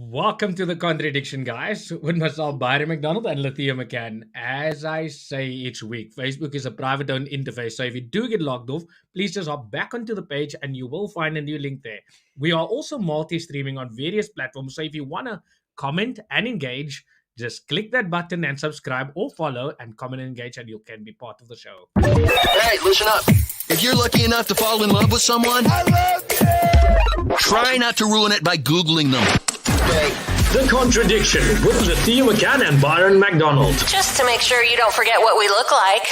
Welcome to the contradiction, guys, with myself, Byron McDonald and Lathea McCann. As I say each week, Facebook is a private owned interface. So if you do get logged off, please just hop back onto the page and you will find a new link there. We are also multi streaming on various platforms. So if you want to comment and engage, just click that button and subscribe or follow and comment and engage, and you can be part of the show. Hey, listen up. If you're lucky enough to fall in love with someone, try not to ruin it by Googling them. Okay. The Contradiction with Lathea McCann and Byron McDonald. Just to make sure you don't forget what we look like.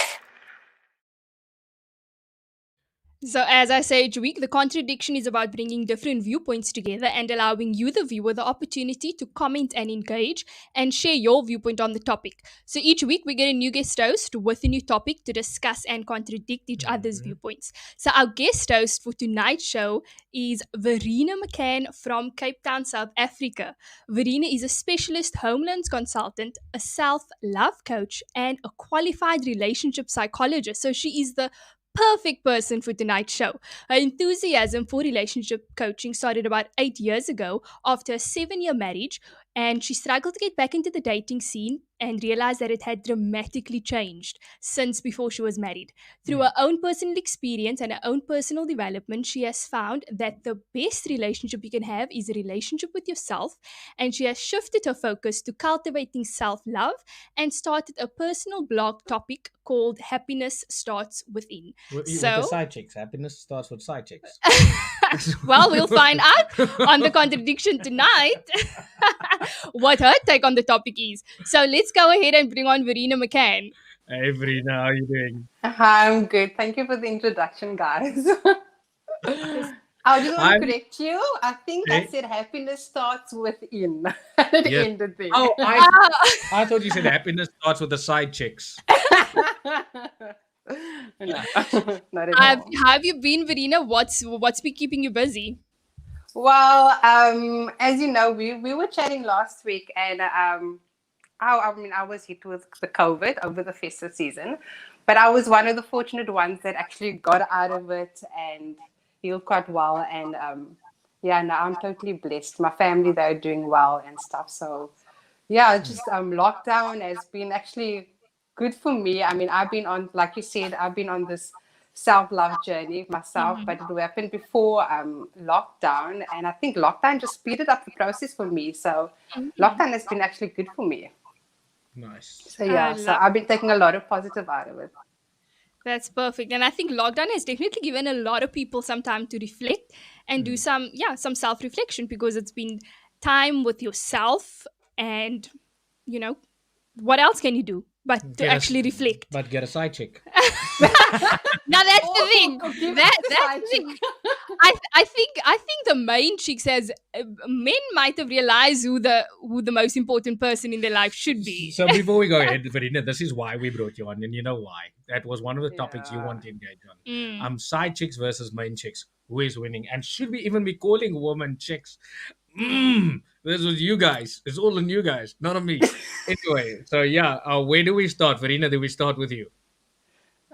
So, as I say each week, the contradiction is about bringing different viewpoints together and allowing you, the viewer, the opportunity to comment and engage and share your viewpoint on the topic. So, each week we get a new guest host with a new topic to discuss and contradict each other's viewpoints. So, our guest host for tonight's show is Verena McCann from Cape Town, South Africa. Verena is a specialist homelands consultant, a self-love coach, and a qualified relationship psychologist. So, she is the perfect person for tonight's show. Her enthusiasm for relationship coaching started about 8 years ago after a 7-year marriage, and she struggled to get back into the dating scene and realized that it had dramatically changed since before she was married. Through her own personal experience and her own personal development, she has found that the best relationship you can have is a relationship with yourself, and she has shifted her focus to cultivating self-love and started a personal blog topic called Happiness Starts Within. With So- the side chicks. Happiness starts with side chicks. Well, we'll find out on the contradiction tonight what her take on the topic is. So let's go ahead and bring on Verena McCann. Hey, Verena, how are you doing? Hi, I'm good. Thank you for the introduction, guys. I just want I'm- to correct you. I think Hey. I said happiness starts within. It Yes. ended there. Oh, I thought you said happiness starts with the side chicks. No, not at Have, all. have you been, Verena? What's been keeping you busy? Well, as you know, we were chatting last week, and I was hit with the COVID over the festive season, but I was one of the fortunate ones that actually got out of it and healed quite well. And yeah, now I'm totally blessed. My family, they're doing well and stuff. So yeah, just lockdown has been actually good for me. I mean, I've been on, like you said, I've been on this self-love journey myself, but it happened before lockdown, and I think lockdown just speeded up the process for me. So lockdown has been actually good for me. Nice. So yeah, so I've been taking a lot of positive out of it. That's perfect. And I think lockdown has definitely given a lot of people some time to reflect and do some self-reflection, because it's been time with yourself, and what else can you do but to Get a- actually reflect? But get a side chick. Now that's the thing. Give That's us a the side thing. chick. I think the main chicks has men might have realized who the most important person in their life should be. So before we go ahead, Verena, this is why we brought you on, and you know why. That was one of the topics you Yeah. want to engage on. Mm. Side chicks versus main chicks. Who is winning? And should we even be calling women chicks? This was you guys. It's all on you guys, not on me. Anyway, so yeah, where do we start? Verena, do we start with you?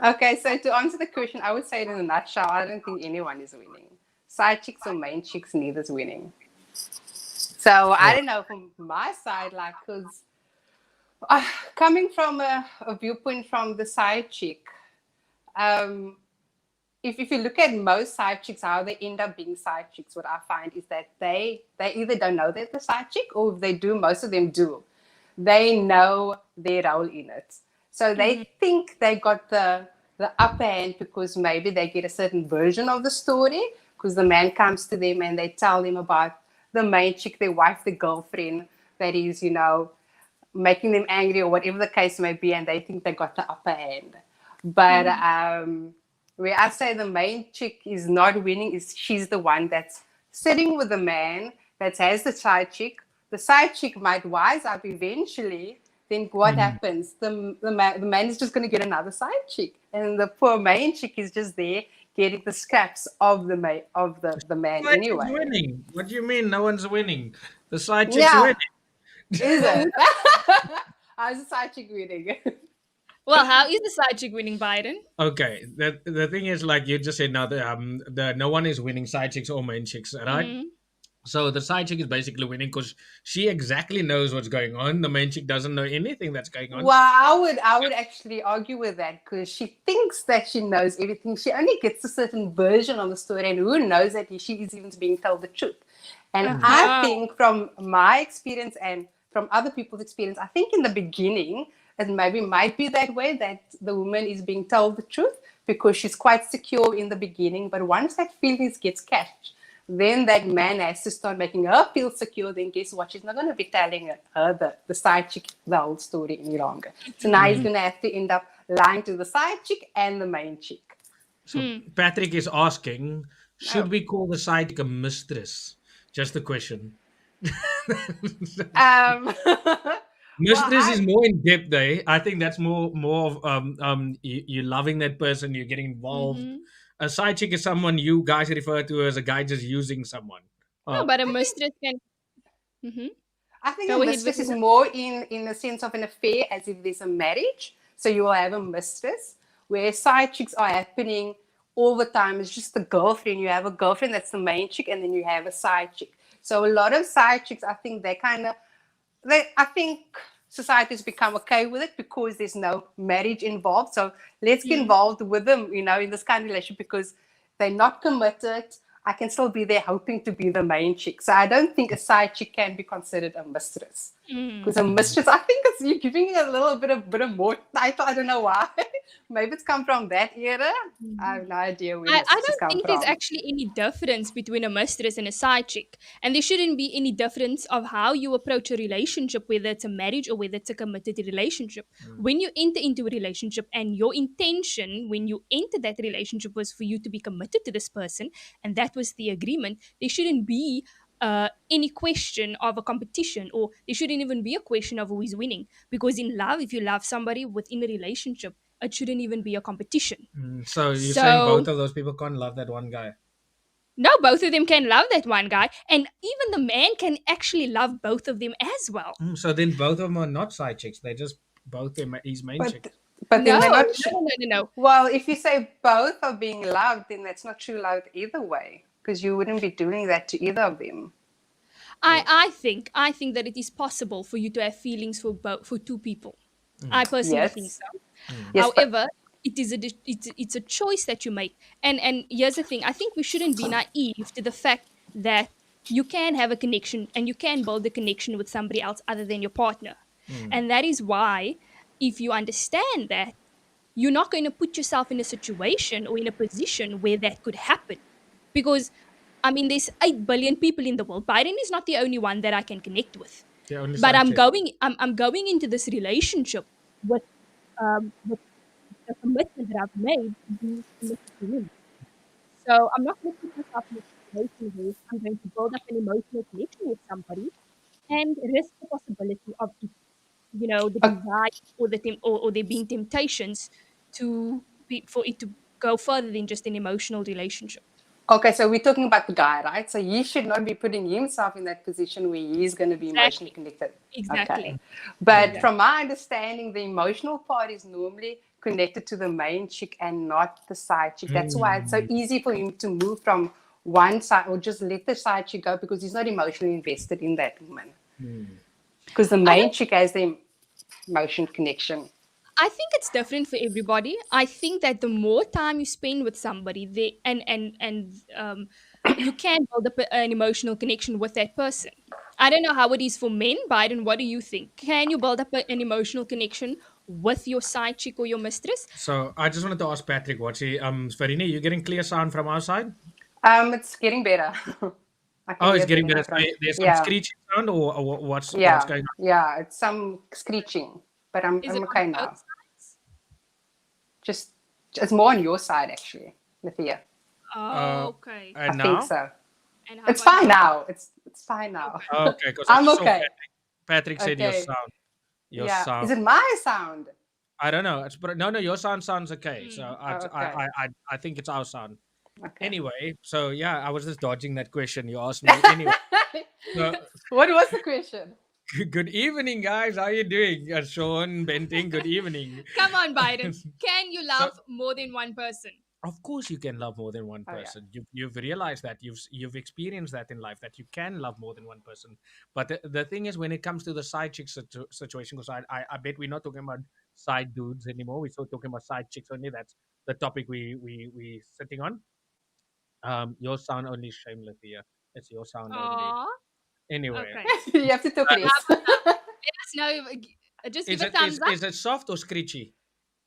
Okay, so to answer the question, I would say it in a nutshell, I don't think anyone is winning. Side chicks or main chicks, neither's winning. So I don't know, from my side, like, because coming from a viewpoint from the side chick, if you look at most side chicks, how they end up being side chicks, what I find is that they either don't know they're the side chick, or if they do, most of them do. They know their role in it. So they think they got the upper hand because maybe they get a certain version of the story, because the man comes to them and they tell them about the main chick, their wife, the girlfriend, that is, making them angry or whatever the case may be, and they think they got the upper hand. But where I say the main chick is not winning is she's the one that's sitting with the man that has the side chick. The side chick might wise up eventually. Then what happens? The man is just going to get another side chick, and the poor main chick is just there getting the scraps of the man anyway. Who's winning? What do you mean no one's winning? The side chick's Yeah. winning. Is it? How's the side chick winning? Well, how is the side chick winning, Biden? Okay, the thing is, like you just said now, the no one is winning, side chicks or main chicks, right? So the side chick is basically winning because she exactly knows what's going on. The main chick doesn't know anything that's going on. Well, I would actually argue with that because she thinks that she knows everything. She only gets a certain version of the story, and who knows that she is even being told the truth. And I think from my experience and from other people's experience, I think in the beginning it maybe might be that way, that the woman is being told the truth because she's quite secure in the beginning. But once that feelings gets catched, then that man has to start making her feel secure. Then guess what? She's not going to be telling her, the side chick, the whole story any longer. So now he's going to have to end up lying to the side chick and the main chick. So Patrick is asking, should we call the side chick a mistress? Just a question. Mistress is more in depth, eh? I think that's more of you loving that person, you're getting involved. A side chick is someone you guys refer to as a guy just using someone. No, but a mistress can. Mm-hmm. I think Go a ahead, mistress is Vicky. more in the sense of an affair, as if there's a marriage. So you will have a mistress, where side chicks are happening all the time. It's just a girlfriend. You have a girlfriend that's the main chick, and then you have a side chick. So a lot of side chicks, I think I think society's become okay with it because there's no marriage involved. So let's get involved with them, in this kind of relationship because they're not committed. I can still be there hoping to be the main chick. So I don't think a side chick can be considered a mistress. Because a mistress, I think you're giving it a little bit of more title. I don't know why. Maybe it's come from that era. I have no idea where I it's don't come think from. there's actually any difference between a mistress and a side chick. And there shouldn't be any difference of how you approach a relationship, whether it's a marriage or whether it's a committed relationship. When you enter into a relationship and your intention when you enter that relationship was for you to be committed to this person, and that was the agreement, there shouldn't be any question of a competition, or there shouldn't even be a question of who is winning. Because in love, if you love somebody within a relationship, it shouldn't even be a competition. So you're saying So both of those people can't love that one guy? no, both of them can love that one guy, and even the man can actually love both of them as well. So then both of them are not side chicks. They just his main chick. But then No, they're no, not. no. Well, if you say both are being loved, then that's not true love either way, because you wouldn't be doing that to either of them. I think that it is possible for you to have feelings for two people. I personally Yes. think so. Yes, but However, it's a choice that you make. And here's the thing: I think we shouldn't be naive to the fact that you can have a connection and you can build a connection with somebody else other than your partner. And that is why, if you understand that, you're not going to put yourself in a situation or in a position where that could happen. Because, I mean, there's 8 billion people in the world. Biden is not the only one that I can connect with. The only But side chick. I'm going into this relationship with the commitment that I've made to be committed to him. So I'm not going to put myself in a situation where I'm going to build up an emotional connection with somebody and risk the possibility of it, the desire or or there being temptations for it to go further than just an emotional relationship. okay, so we're talking about the guy, right? So he should not be putting himself in that position where he's going to be emotionally connected. Exactly. Okay. But from my understanding, the emotional part is normally connected to the main chick and not the side chick. That's why it's so easy for him to move from one side or just let the side chick go because he's not emotionally invested in that woman. Because the main chick has the emotion connection. I think it's different for everybody. I think that the more time you spend with somebody, you can build up an emotional connection with that person. I don't know how it is for men. Biden, what do you think? Can you build up an emotional connection with your side chick or your mistress? So I just wanted to ask Patrick, what's he Sverine, you getting clear sound from our side? It's getting better. I can Oh, hear it's getting better. from- So there's some Yeah. screeching sound or what's Yeah, going on? yeah, it's some screeching, but I'm Is it okay on now. both sides? Just it's more on your side actually, Nithia. Oh, okay. I And think now? so. And how It's about fine you? now. It's fine now. Okay, because I'm okay. Patrick said your Okay. sound. Your Yeah. sound. Is it my sound? I don't know. No. Your sound sounds okay. So okay. I think it's our sound. Okay. Anyway, so yeah, I was just dodging that question you asked me. Anyway, so, What was the question? good evening, guys. How you doing? Sean Benting. Good evening. Come on, Biden. Can you love more than one person? Of course, you can love more than one Oh yeah. person. You've realized that you've experienced that in life that you can love more than one person. But the thing is, when it comes to the side chick situation, because I bet we're not talking about side dudes anymore. We're still talking about side chicks only. That's the topic we sitting on. Your sound only, shame, Lithia. It's your sound only. Aw. Anyway, Okay. You have to talk uh, less. Let us know. Just give is a it thumbs up. is it soft or screechy?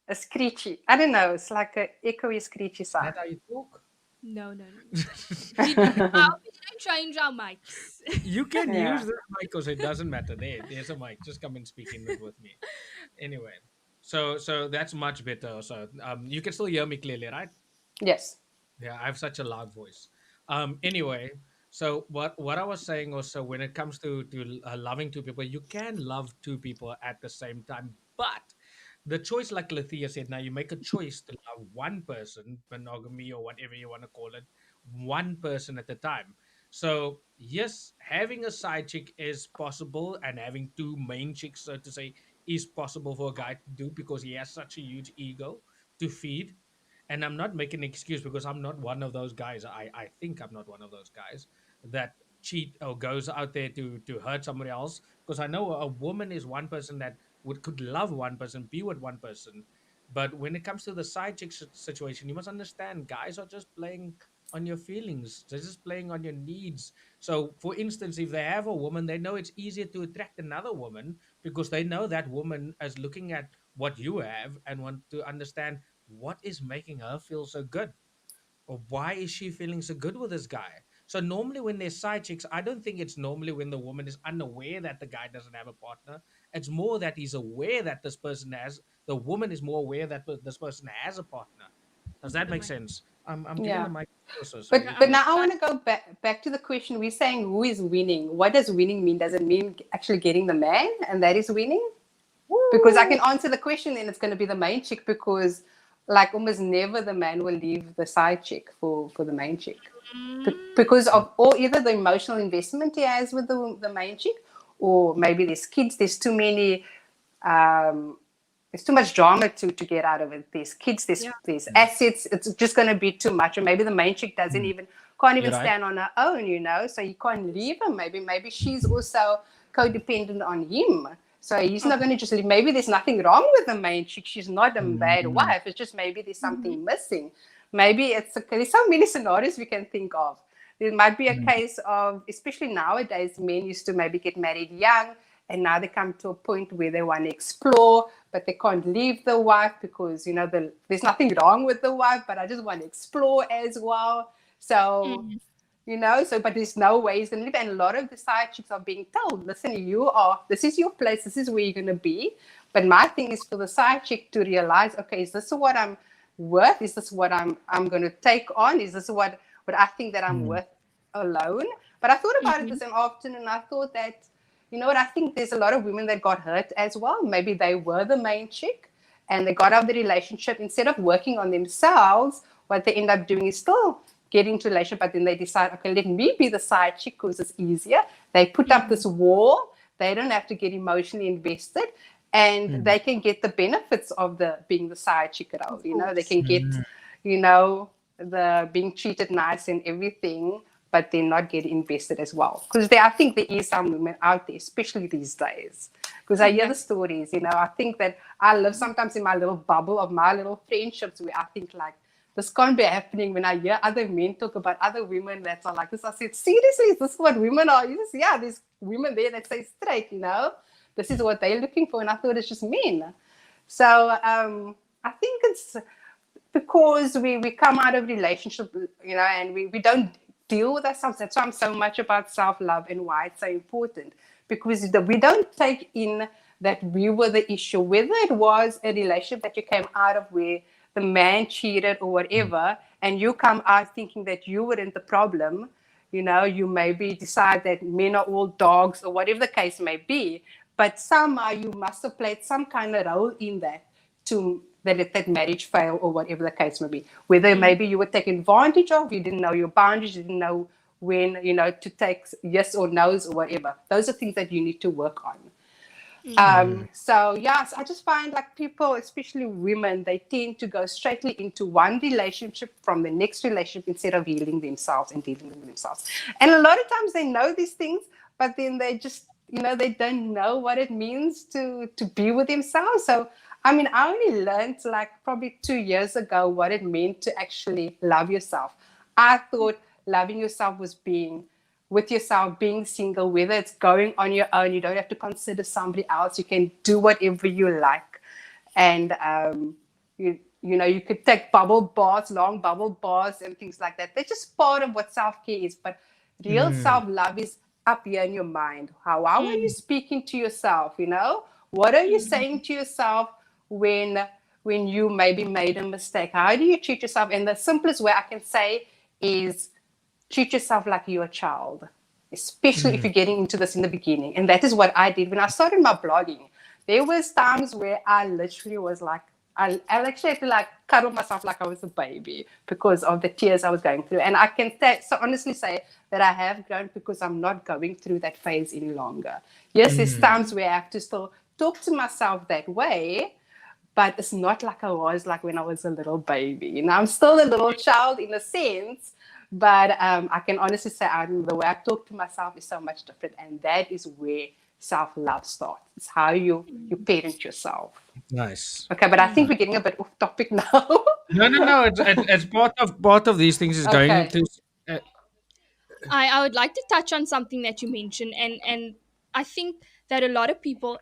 A screechy. I don't know. It's like a echoey, screechy That sound. how you talk? No, no, no. I hope we didn't change our mics. You can use Yeah. this mic because it doesn't matter. There's a mic. Just come and speak in it with me. Anyway, so that's much better. So you can still hear me clearly, right? Yes. Yeah, I have such a loud voice. Anyway, so what I was saying also, when it comes to loving two people, you can love two people at the same time, but the choice, like Lethea said, now you make a choice to love one person, monogamy or whatever you want to call it, one person at a time. So yes, having a side chick is possible, and having two main chicks, so to say, is possible for a guy to do because he has such a huge ego to feed. And I'm not making an excuse because I'm not one of those guys. I think I'm not one of those guys that cheat or goes out there to hurt somebody else. Because I know a woman is one person that could love one person, be with one person. But when it comes to the side chick situation, you must understand guys are just playing on your feelings. They're just playing on your needs. So, for instance, if they have a woman, they know it's easier to attract another woman because they know that woman is looking at what you have and want to understand what is making her feel so good, or why is she feeling so good with this guy. So normally when there's side chicks, I don't think it's normally when the woman is unaware that the guy doesn't have a partner. It's more that he's aware that this person has, the woman is more aware that this person has a partner. Does that make sense? I'm giving Yeah. the mic also, so But you but can. now I want to go back to the question. We're saying who is winning. What does winning mean? Does it mean actually getting the man and that is winning? Because I can answer the question, then it's going to be the main chick because like almost never the man will leave the side chick for the main chick. Because of or either the emotional investment he has with the main chick, or maybe there's kids, there's too many um there's too much drama to get out of it. There's kids, Yeah. there's assets. It's just going to be too much. Or maybe the main chick doesn't Mm. even can't You're even right. stand on her own, so you can't leave him. Maybe she's also codependent on him. So he's not going to just leave. Maybe there's nothing wrong with the main chick. She's not a bad Mm. wife. It's just maybe there's something missing. Maybe there's so many scenarios we can think of. There might be a Mm. case of, especially nowadays, men used to maybe get married young and now they come to a point where they want to explore, but they can't leave the wife because, there's nothing wrong with the wife, but I just want to explore as well. So, but there's no way he's going to live. And a lot of the side chicks are being told, listen, this is your place, this is where you're going to be. But my thing is for the side chick to realize, okay, is this what I'm worth? Is this what I'm going to take on? Is this what I think that I'm Mm. worth alone? But I thought about it this afternoon and I thought that, I think there's a lot of women that got hurt as well. Maybe they were the main chick and they got out of the relationship. Instead of working on themselves, what they end up doing is still get into a relationship, but then they decide, okay, let me be the side chick because it's easier. They put up this wall. They don't have to get emotionally invested, and Mm. they can get the benefits of being the side chick role. They can get, Mm. the being treated nice and everything, but they're not getting invested as well. Because I think there is some women out there, especially these days. Because I hear the stories, I think that I live sometimes in my little bubble of my little friendships where I think like, this can't be happening when I hear other men talk about other women that are like this. I said, seriously, is this what women are? There's women there that say straight, this is what they're looking for. And I thought it's just men. So I think it's because we come out of relationship, and we don't deal with ourselves. That's why I'm so much about self-love and why it's so important. Because we don't take in that we were the issue, whether it was a relationship that you came out of where the man cheated or whatever, and you come out thinking that you weren't the problem, you maybe decide that men are all dogs or whatever the case may be, but somehow you must have played some kind of role in that to let that marriage fail or whatever the case may be. Whether maybe you were taken advantage of, you didn't know your boundaries, you didn't know when, to take yes or no's or whatever. Those are things that you need to work on. So yes, I just find like people, especially women, they tend to go straightly into one relationship from the next relationship instead of healing themselves and dealing with themselves. And a lot of times they know these things, but then they just, they don't know what it means to be with themselves. So I mean, I only learned like probably 2 years ago what it meant to actually love yourself. I thought loving yourself was being with yourself, being single, whether it's going on your own, you don't have to consider somebody else. You can do whatever you like. And, you could take bubble baths, long bubble baths and things like that. They're just part of what self-care is. But real self-love is up here in your mind. How are you speaking to yourself? What are you saying to yourself when you maybe made a mistake? How do you treat yourself? And the simplest way I can say is treat yourself like you're a child, especially if you're getting into this in the beginning. And that is what I did when I started my blogging. There was times where I literally was like, I actually had to like cuddle myself like I was a baby because of the tears I was going through. And I can so honestly say that I have grown because I'm not going through that phase any longer. Yes, there's times where I have to still talk to myself that way, but it's not like I was like when I was a little baby. I'm still a little child in a sense, but I can honestly say the way I talk to myself is so much different. And that is where self-love starts. It's how you parent yourself. Nice. Okay, but I think we're getting a bit off topic now. No. It's part of these things is going Okay. to. I would like to touch on something that you mentioned, and I think that a lot of people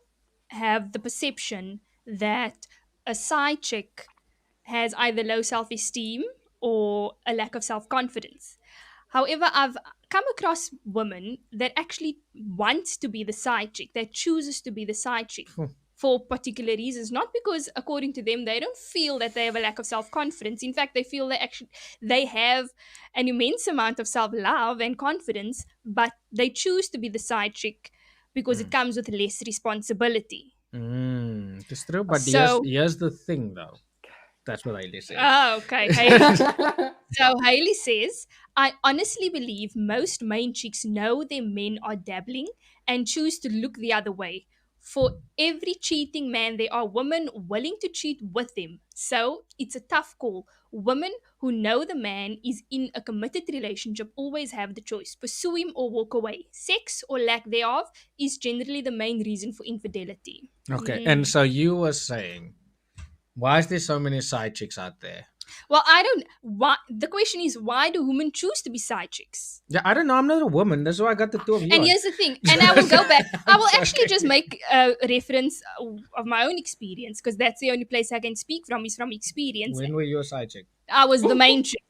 have the perception that a side chick has either low self-esteem or a lack of self-confidence. However, I've come across women that actually wants to be the side chick, that chooses to be the side chick for particular reasons, not because according to them they don't feel that they have a lack of self-confidence. In fact, they feel they have an immense amount of self-love and confidence, but they choose to be the side chick because it comes with less responsibility. It's true, but So- here's the thing though. That's what I say. Oh, okay. Haley. So Haley says, I honestly believe most main chicks know their men are dabbling and choose to look the other way. For every cheating man, there are women willing to cheat with them. So it's a tough call. Women who know the man is in a committed relationship always have the choice: pursue him or walk away. Sex or lack thereof is generally the main reason for infidelity. Okay, and so you were saying, why is there so many side chicks out there? Well, I don't. Why? The question is, why do women choose to be side chicks? Yeah, I don't know. I'm not a woman. That's why I got the two of you. And on. here's the thing, and I will go back. I will actually Okay. just make a reference of my own experience, because that's the only place I can speak from is from experience. When were you a side chick? I was the main chick.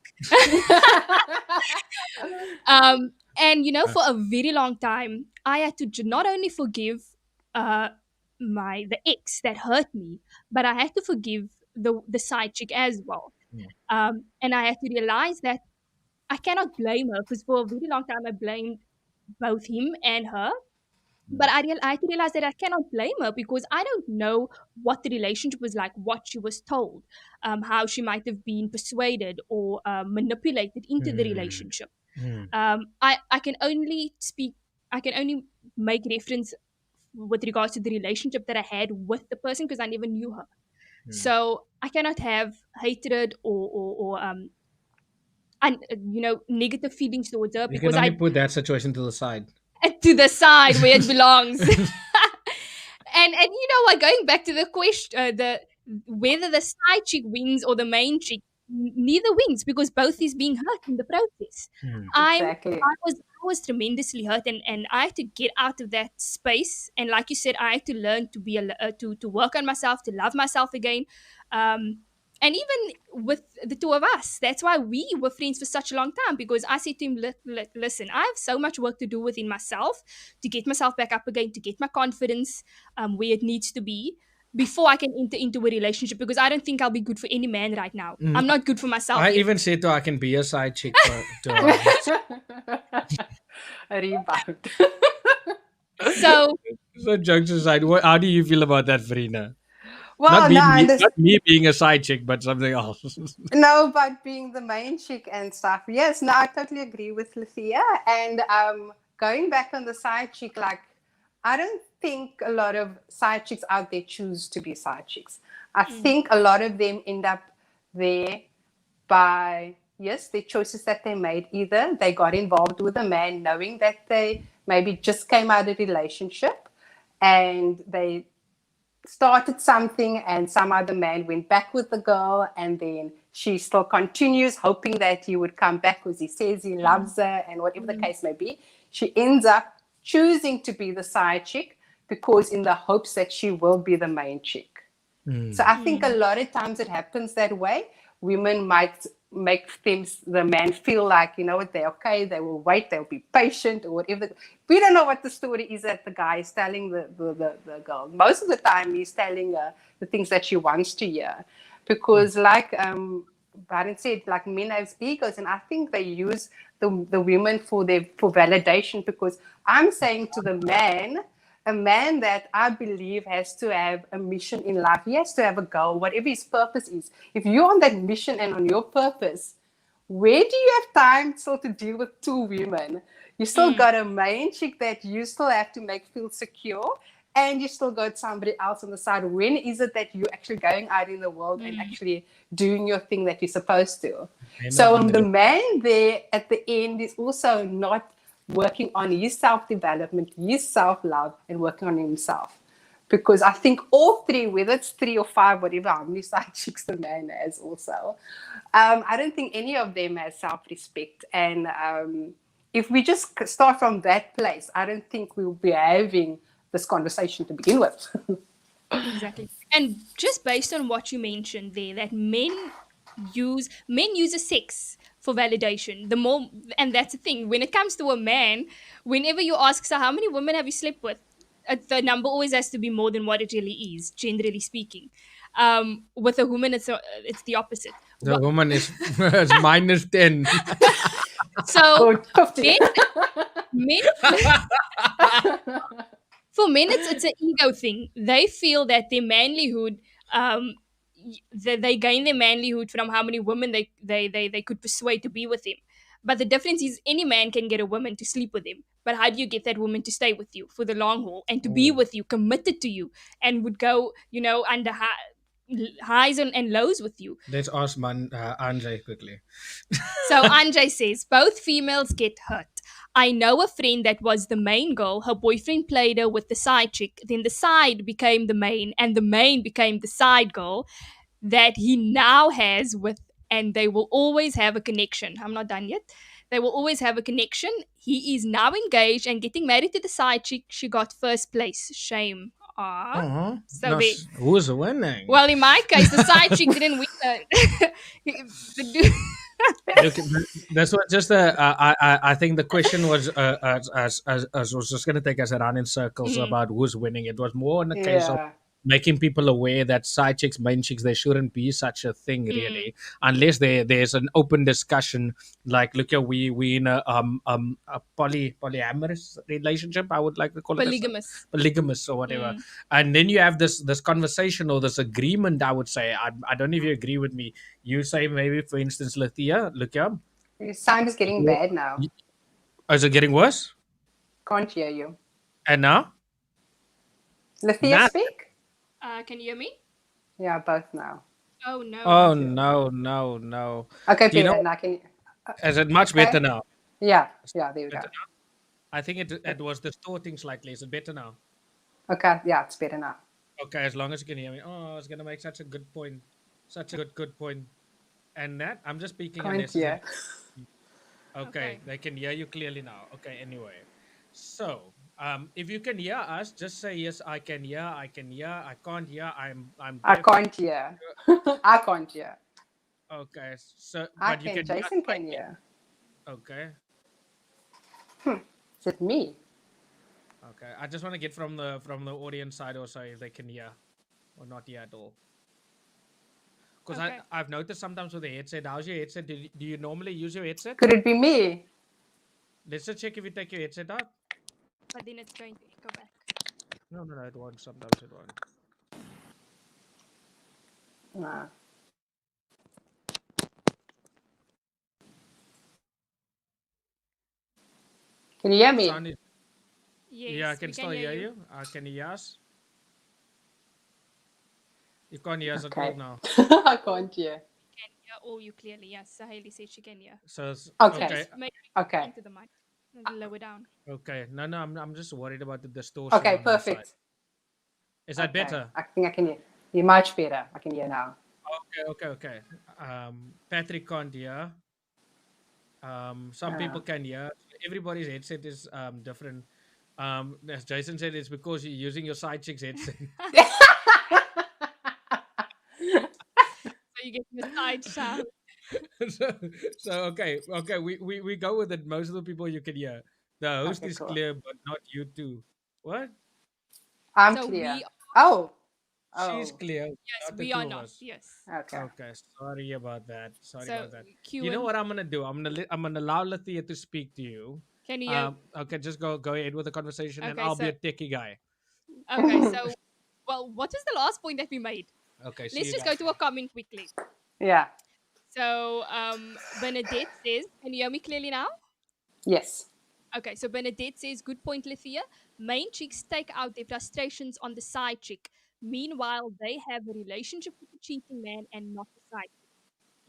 And for a very long time, I had to not only forgive the ex that hurt me, but I had to forgive the side chick as well. And I had to realize that I cannot blame her, because for a very long time I blamed both him and her. But I had to realize that I cannot blame her, because I don't know what the relationship was like, what she was told, how she might have been persuaded or manipulated into the relationship. I can only make reference with regards to the relationship that I had with the person, because I never knew her. So I cannot have hatred or negative feelings towards her, You because can only put that situation to the side. to the side where it belongs. and you know what? Going back to the question, whether the side chick wins or the main chick, neither wins, because both is being hurt in the process. Exactly. I was tremendously hurt, and I had to get out of that space. And like you said, I had to learn to be to work on myself, to love myself again. And even with the two of us, that's why we were friends for such a long time, because I said to him, listen, I have so much work to do within myself to get myself back up again, to get my confidence where it needs to be, before I can enter into a relationship, because I don't think I'll be good for any man right now. I'm not good for myself. I yet. even said I can be a side chick to her. A rebound. So jokes aside, how do you feel about that, Verena? Well, Not me being a side chick, but something else. No, but being the main chick and stuff. Yes, no, I totally agree with Lucia. And going back on the side chick, like I don't think a lot of side chicks out there choose to be side chicks. I think a lot of them end up there by, yes, the choices that they made. Either they got involved with a man knowing that they maybe just came out of a relationship and they started something and some other man went back with the girl, and then she still continues hoping that he would come back because he says he loves her, and whatever the case may be, she ends up choosing to be the side chick because in the hopes that she will be the main chick. So I think a lot of times it happens that way. Women might make the man feel like, you know what, they're okay, they will wait, they'll be patient or whatever. We don't know what the story is that the guy is telling the girl. Most of the time he's telling her the things that she wants to hear. Because like Baron said, like men have egos, and I think they use the women for validation, because I'm saying to the man, a man that I believe has to have a mission in life. He has to have a goal, whatever his purpose is. If you're on that mission and on your purpose, where do you have time still to deal with two women? You still got a main chick that you still have to make feel secure, and you still got somebody else on the side. When is it that you're actually going out in the world and actually doing your thing that you're supposed to? So the man there at the end is also not working on his self-development, his self-love, and working on himself. Because I think all three, whether it's 3 or 5, whatever, how many side chicks the man has also, I don't think any of them has self-respect. And if we just start from that place, I don't think we'll be having this conversation to begin with. Exactly. And just based on what you mentioned there, that men use a sex for validation. The more, and that's the thing, when it comes to a man, whenever you ask, so how many women have you slept with, the number always has to be more than what it really is, generally speaking. With a woman, it's the opposite. The woman is minus 10. So Or 50. men for men, it's an ego thing. They feel that their manlyhood, they gain their manlyhood from how many women they could persuade to be with him. But the difference is, any man can get a woman to sleep with him. But how do you get that woman to stay with you for the long haul and to be with you, committed to you, and would go, under highs and lows with you? Let's ask Anjay quickly. So Anjay says, both females get hurt. I know a friend that was the main girl. Her boyfriend played her with the side chick. Then the side became the main, and the main became the side girl that he now has with, and they will always have a connection. I'm not done yet. They will always have a connection. He is now engaged and getting married to the side chick. She got first place. Shame. So Now, who's winning? well, in my case, the side chick didn't win. The dude. Look, that's what just I think the question was as was just going to take us around in circles about who's winning. It was more in the case of making people aware that side chicks, main chicks, there shouldn't be such a thing really, unless there's an open discussion. Like, look here, we in a polyamorous relationship, I would like to call it polygamous or whatever, and then you have this conversation or this agreement. I would say, I don't know if you agree with me. You say maybe, for instance, Lathia, look here, Your sound is getting bad now. Is it getting worse? Can't hear you. And now? Lathia, speak? Can you hear me? Yeah, both now. Oh no. Oh no. Okay, Do you Peter, know- now can you... Is it much better now? Yeah, there we go. Better now? I think it was distorting slightly. Is it better now? Okay, yeah, it's better now. Okay, as long as you can hear me. Oh, I was gonna make such a good point. Such a good point. And that I'm just speaking Can't unnecessary. hear. Okay, they can hear you clearly now. Okay, anyway. So, if you can hear us, just say yes, I can hear, I can't hear, I'm I deaf. can't hear. I can't hear. Okay, so I but you can. can hear. Jason can hear. Okay. Is it me? Okay. I just want to get from the audience side also if they can hear or not hear at all. Because Okay. I've noticed sometimes with the headset, how's your headset? Do you normally use your headset? Could it be me? Let's just check if you take your headset out. But then it's going to go back. No, it won't. Sometimes it won't. Nah. Can you hear me? Sound is- Yeah, I Yes, can we can still hear hear you. you. Can you hear us? You can't hear us at all Okay. now. I can't hear. Can hear all you clearly. Yes, Saheli said she can hear. So So Okay. okay, just maybe Okay. into the mic, lower down. okay. No, no, I'm just worried about the distortion Okay. on our side. Perfect. Is that Okay. better? I think I can hear. You're much better. I can hear now. Okay, okay, okay. Patrick can't hear. Some people can hear. Everybody's headset is different. As Jason said, it's because you're using your side chick's headset. So you get the side sound. so, so okay, okay. We go with it. Most of the people you can hear. The host Okay. is Cool. clear, but not you two. What? I'm So clear. we, Oh. She's Oh. clear, yes, not the we two are of not. us. Yes. Okay. Okay, sorry about that. Sorry So about that. Q You know and what I'm gonna do? I'm gonna allow Lathia to speak to you. can you hear? Okay, just go ahead with the conversation, and Okay, I'll be so a techie guy. okay, so well, what was the last point that we made? Okay, see Let's you just go guys. to a comment quickly. Yeah. So Bernadette says, can you hear me clearly now? Yes. Okay, so Bernadette says, good point, Lithia. Main chicks take out their frustrations on the side chick. Meanwhile, they have a relationship with the cheating man and not the side chick.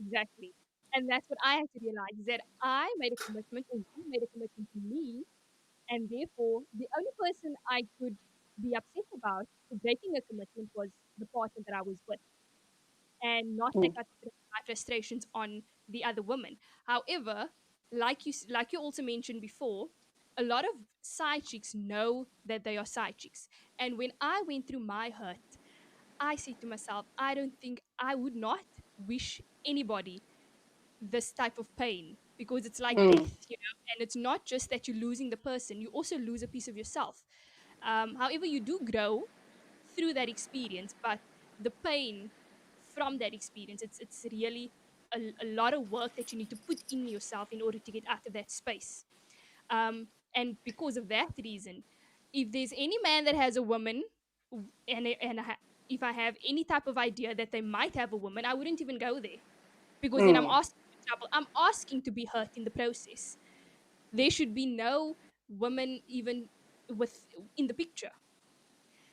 Exactly. And that's what I had to realize is that I made a commitment, or you made a commitment to me, and therefore the only person I could be upset about for breaking a commitment was the partner that I was with, and not take Mm. out my frustrations on the other woman. However, like you also mentioned before, a lot of side chicks know that they are side chicks. And when I went through my hurt, I said to myself, I don't think I would not wish anybody this type of pain because it's like Mm. death, and it's not just that you're losing the person, you also lose a piece of yourself. However, you do grow through that experience, but the pain from that experience, it's really a lot of work that you need to put in yourself in order to get out of that space. And because of that reason, if there's any man that has a woman, if I have any type of idea that they might have a woman, I wouldn't even go there because then I'm Mm. asking for trouble. I'm asking to be hurt in the process. There should be no woman even with in the picture.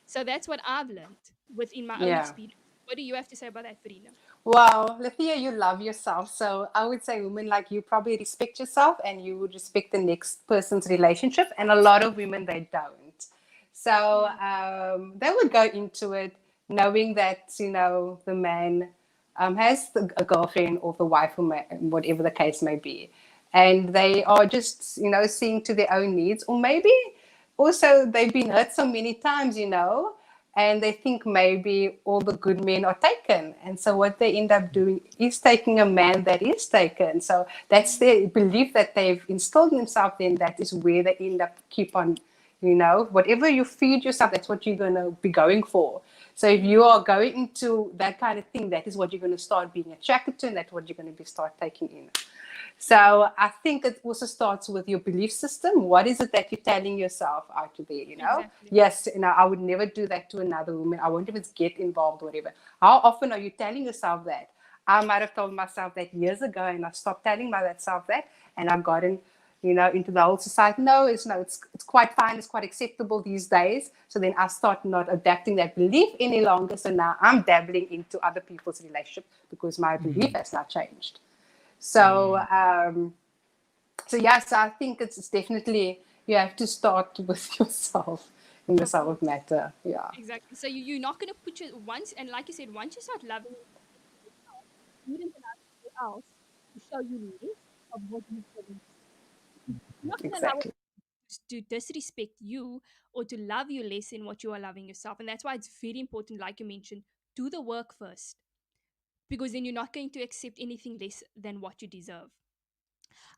So that's what I've learned within my own Yeah. experience. What do you have to say about that, Farina? Well, Lithia, you love yourself. So I would say women like you probably respect yourself and you would respect the next person's relationship. And a lot of women, they don't. So they would go into it knowing that, the man has a girlfriend or the wife, or whatever the case may be. And they are just, seeing to their own needs. Or maybe also they've been hurt so many times, and they think maybe all the good men are taken. And so what they end up doing is taking a man that is taken. So that's their belief that they've instilled in themselves, then that is where they end up keep on, whatever you feed yourself, that's what you're going to be going for. So if you are going into that kind of thing, that is what you're going to start being attracted to, and that's what you're going to be start taking in. So I think it also starts with your belief system. What is it that you're telling yourself out there, Exactly. Yes, I would never do that to another woman. I won't even get involved or whatever. How often are you telling yourself that? I might have told myself that years ago, and I stopped telling myself that, and I've gotten, into the whole society. No, it's quite fine. It's quite acceptable these days. So then I start not adapting that belief any longer. So now I'm dabbling into other people's relationship because my belief has now changed. So, yes, I think it's definitely you have to start with yourself in this Of whole course. matter. Yeah, Exactly. So you're not going to put your once, and like you said, once you start loving yourself, you wouldn't allow anyone else to show you less of what you've given. You're not going to allow exactly. others to disrespect you or to love you less than what you are loving yourself. And that's why it's very important, like you mentioned, do the work first. Because then you're not going to accept anything less than what you deserve.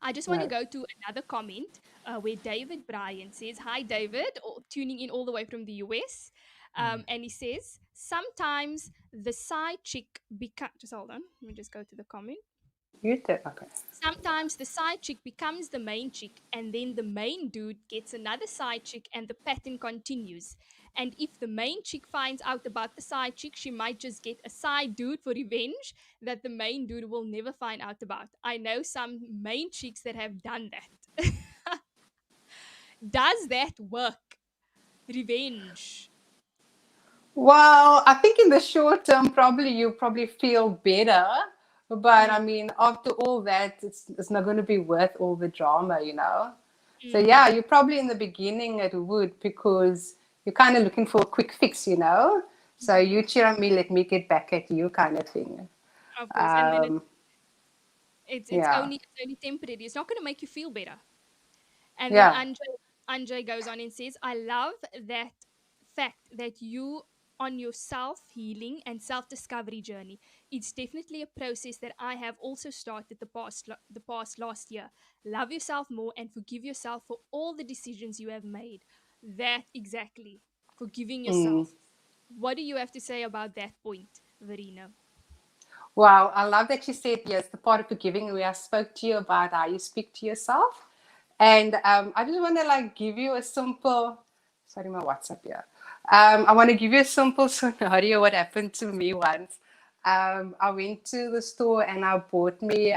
I just want to No. go to another comment where David Bryan says, hi, David, tuning in all the way from the US. And he says, sometimes the side chick becomes, just hold on, let me just go to the comment. You did. Okay. Sometimes the side chick becomes the main chick, and then the main dude gets another side chick, and the pattern continues. And if the main chick finds out about the side chick, she might just get a side dude for revenge that the main dude will never find out about. I know some main chicks that have done that. Does that work? revenge? Well, I think in the short term, probably you probably feel better. But I mean, after all that, it's not going to be worth all the drama, you know? So yeah, you probably in the beginning it would because you're kind of looking for a quick fix, you know? So you cheer on me, let me get back at you kind of thing. Of course, and then Um, it's yeah. it's only temporary. It's not going to make you feel better. And then Yeah. Andre goes on and says, I love that fact that you on your self healing and self discovery journey. It's definitely a process that I have also started the past last year. Love yourself more and forgive yourself for all the decisions you have made. That exactly. Forgiving Mm. yourself. What do you have to say about that point, Verena? Wow, I love that you said yes, the part of forgiving where I spoke to you about how you speak to yourself. And I just want to like give you a simple, sorry, my WhatsApp here. I want to give you a simple scenario what happened to me once. I went to the store and I bought me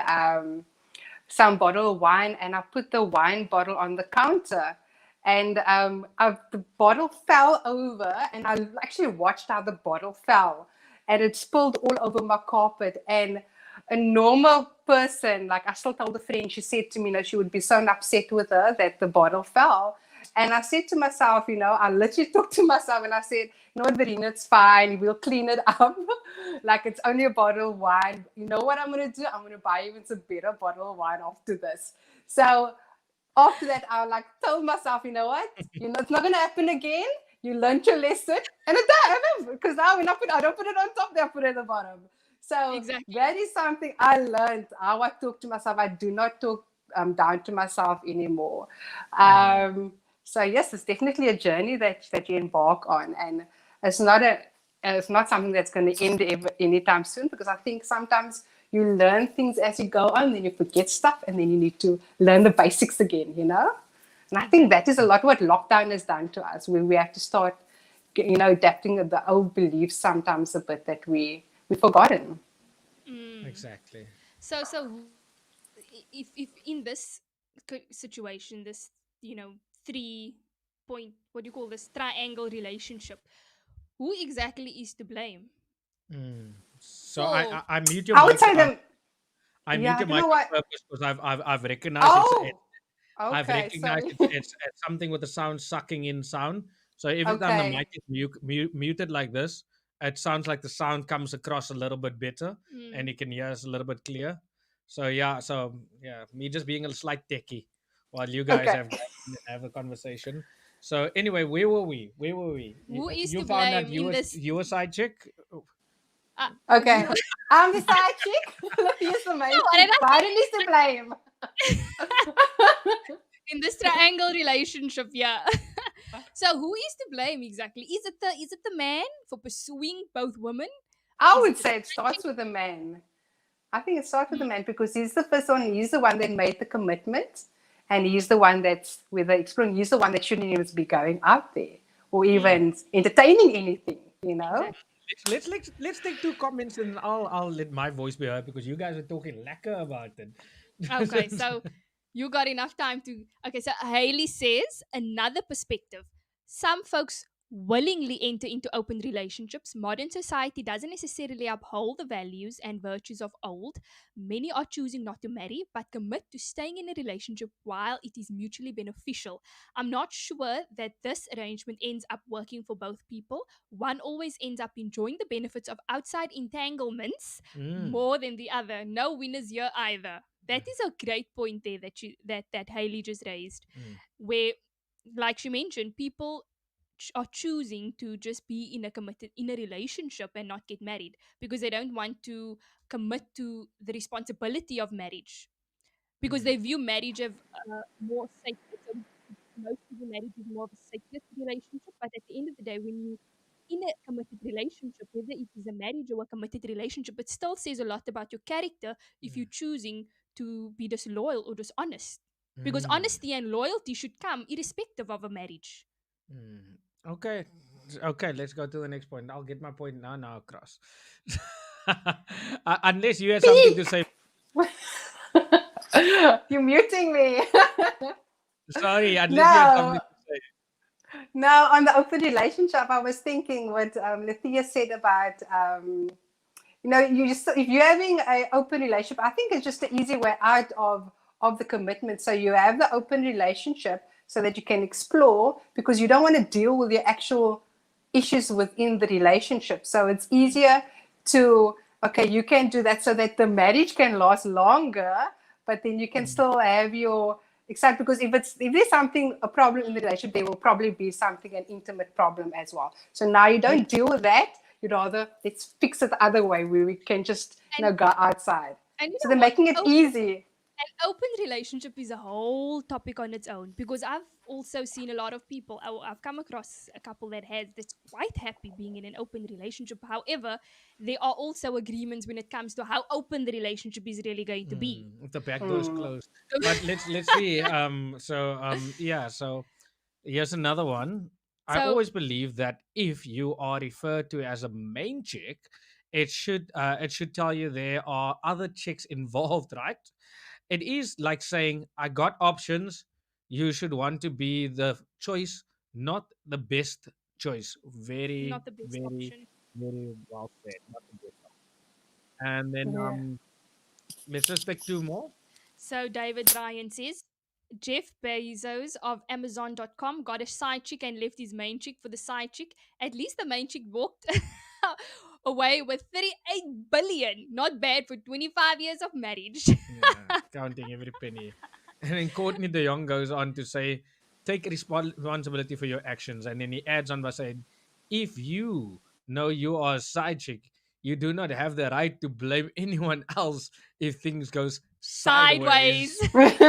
some bottle of wine and I put the wine bottle on the counter. And the bottle fell over, and I actually watched how the bottle fell, and it spilled all over my carpet. And a normal person, like I still told a friend, she said to me, she would be so upset with her that the bottle fell. And I said to myself, I literally talked to myself and I said, what, Verena, it's fine. We'll clean it up. Like it's only a bottle of wine. You know what I'm going to do? I'm going to buy even some better bottle of wine after this. So after that, I like told myself, you know what? It's not going to happen again. You learned your lesson. And it does. Because now when I don't put it on top, I put it at the bottom. So Exactly. that is something I learned. How I talk to myself. I do not talk down to myself anymore. So yes, it's definitely a journey that you embark on, and it's not something that's going to end anytime soon, because I think sometimes you learn things as you go on, then you forget stuff, and then you need to learn the basics again. And I think that is a lot what lockdown has done to us, where we have to start, adapting the old beliefs sometimes a bit that we've forgotten. Exactly. So if in this situation, this 3 point, what do you call this, triangle relationship, who exactly is to blame? So For I mute your I would mic. say them. I Yeah, mute I your don't mic know on what. purpose because I've recognized Oh, I've okay. recognized Sorry. it's something with the sound sucking in sound. So every time the mic Okay. is muted like this, it sounds like the sound comes across a little bit better, and you can hear us a little bit clear. So me just being a slight techie while you guys Okay. have a conversation. So anyway, where were we? Where were we? who is You to found out blame in this? you were side chick. You Okay. I'm the side chick. He's the main what did chick. I Biden is to blame. in this triangle relationship? Yeah. So who is to blame exactly? Is it the man for pursuing both women? I Is would it the say it side starts chick? with the man. I think it starts with the man because he's the first one. He's the one that made the commitment, and he's the one that's with the exploring. He's the one that shouldn't even be going out there or even entertaining anything. Exactly. Let's take two comments and I'll let my voice be heard because you guys are talking lacquer about Okay, it. so you got enough time to. Okay, so Haley says another perspective. Some folks willingly enter into open relationships. Modern society doesn't necessarily uphold the values and virtues of old. Many are choosing not to marry, but commit to staying in a relationship while it is mutually beneficial. I'm not sure that this arrangement ends up working for both people. One always ends up enjoying the benefits of outside entanglements Mm, more than the other. No winners here either. That is a great point there that Haley just raised, mm, where, like she mentioned, people are choosing to just be in a relationship and not get married because they don't want to commit to the responsibility of marriage, because mm, they view marriage as more sacred. So most people, marriage is more of a sacred relationship, but at the end of the day, when you in a committed relationship, whether it is a marriage or a committed relationship, it still says a lot about your character if you're choosing to be disloyal or dishonest. Because mm, honesty and loyalty should come irrespective of a marriage. mm. Okay. Okay, let's go to the next point. I'll get my point now across. Unless you had something to say. You're muting me. Sorry, unless you had something No. to say. Now, on the open relationship, I was thinking what Lethea said about, you just, if you're having an open relationship, I think it's just an easy way out of the commitment. So you have the open relationship so that you can explore because you don't want to deal with your actual issues within the relationship. So it's easier to, okay, you can do that so that the marriage can last longer, but then you can still have your exact, because if there's something, a problem in the relationship, there will probably be something, an intimate problem as well. So now you don't deal with that. You'd rather let's fix it the other way where we can just go outside. And you So know they're what? making it easy. An open relationship is a whole topic on its own because I've also seen a lot of people. I've come across a couple that's quite happy being in an open relationship. However, there are also agreements when it comes to how open the relationship is really going to be. If the back door is closed. But let's see. Yeah. So here's another one. I So always believe that if you are referred to as a main chick, it should tell you there are other chicks involved, right? It is like saying, I got options. You should want to be the choice, not the best choice. Very, not the best very, option. very well said. Not the best option. And then Yeah. let's just take two more. So David Ryan says Jeff Bezos of Amazon.com got a side chick and left his main chick for the side chick. At least the main chick walked away with 38 billion. Not bad for 25 years of marriage. Yeah, counting every penny. And then Courtney de Jong goes on to say, take responsibility for your actions. And then he adds on by saying, if you know you are a side chick, you do not have the right to blame anyone else if things goes Sideways. sideways.